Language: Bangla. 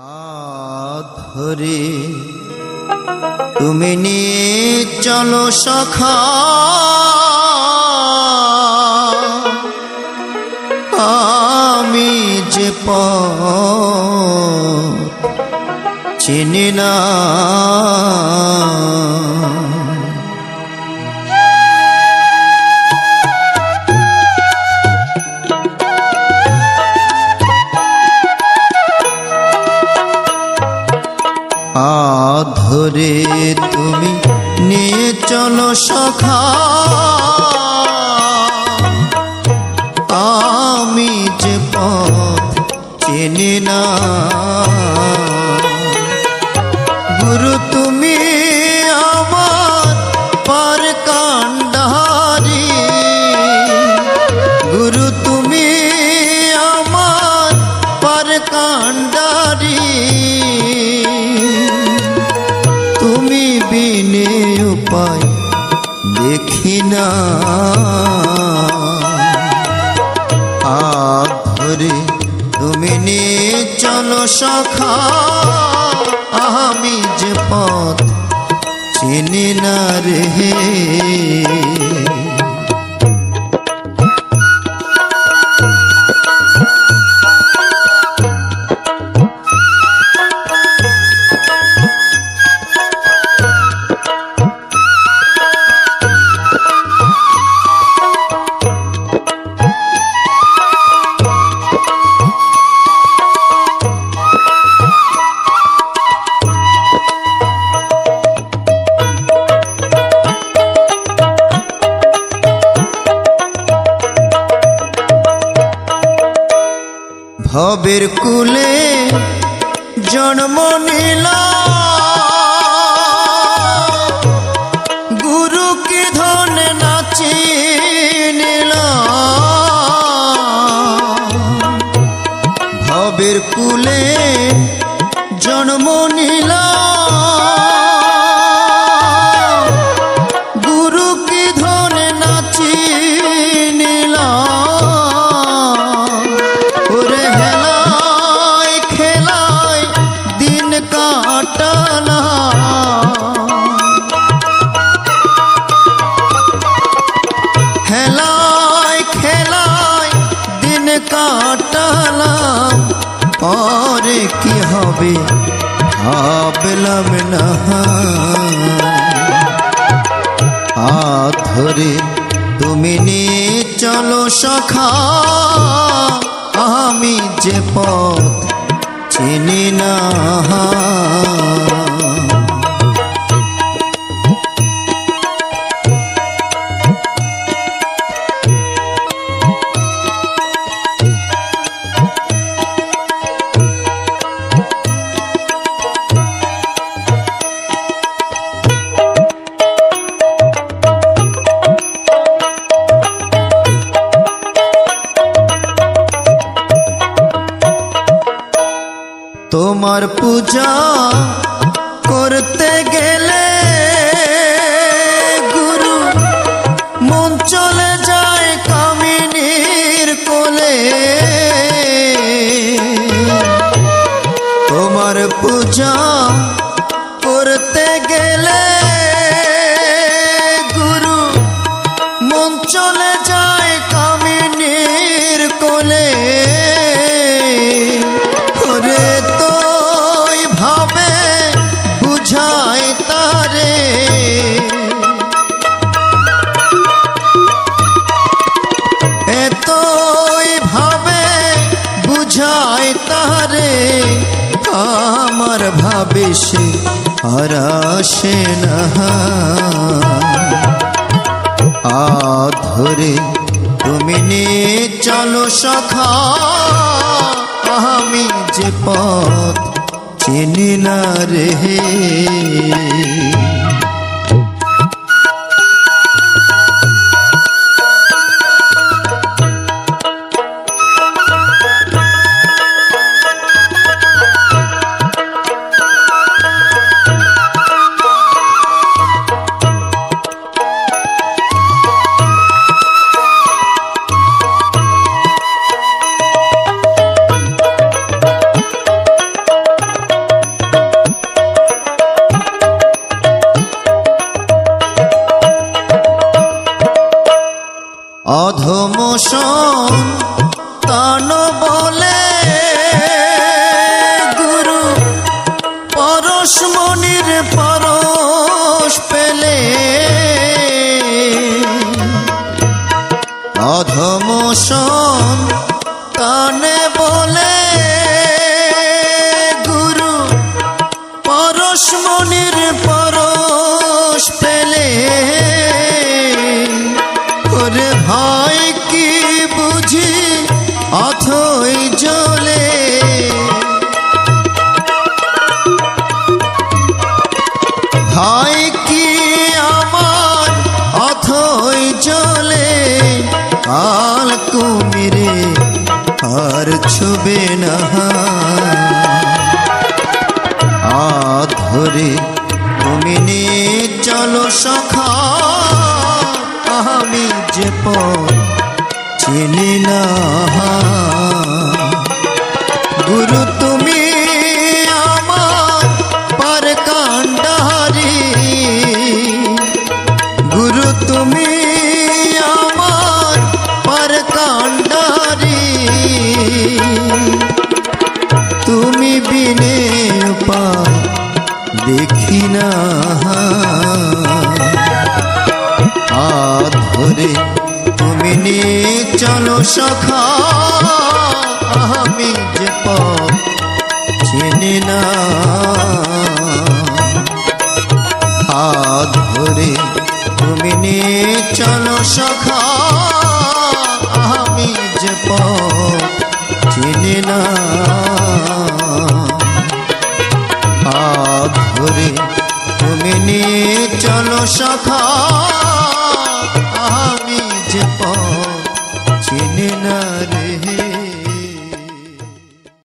ধরে তুমি নিয়ে চলো সখা, আমি যে পথ চিনি না। ধরে তুমি নিয়ে চলো সখা, আমি যে পথ চিনি না। গুরু তুমি আমার পার কান্ডারি, গুরু তুমি আমার পার কান্ডারি। তুমি বিনে উপায় দেখি না। ধরে তুমি নিয়ে চলো সখা, আমি যে পথ চিনি না রে। ভবের কুলে জন্ম নিলা, গুরু কি ধনে নাচি নিলা। ভবের কুলে জন্ম নিলা, গুরু কি ধনে নাচি নিলা। হেলায় খেলায় দিন কাটালাম, পরে কি হবে ভাবলাম না। ধরে তুমি নিয়ে চলো সখা, আমি যে পথ চিনি না। তোমার পূজা করতে গেলে গুরু মন চলে যায় কামিনীর কোলে। তোমার পূজা করতে গেলে গুরু মন চলে যায় কামিনীর কোলে। আমার ভাবে সে আর আসে না। ধরে তুমি নিয়ে চলো সখা, আমি যে পথ চিনি না রে। অধম কানে বলে গুরু পরশমণির পরশ পেলে ওরে ভাই কি বুঝি অথই জ্বলে ভাই কি আমার অথই জ্বলে কাল কুমিরে আর ছুবে না ধরে তুমি নিয়ে চলো সখা আমি যে পথ চিনি না গুরু তুমি আমার পার কান্ডারি গুরু তুমি আমার পার কান্ডারি তুমি বিনে উপায় দেখি না ধরে তুমি নিয়ে চলো সখা আমি যে পথ চিনি না ধরে তুমি নিয়ে চলো সখা আমি যে পথ চিনি না ধরে তুমি নিয়ে চলো সখা আমি যে পথ চিনি না।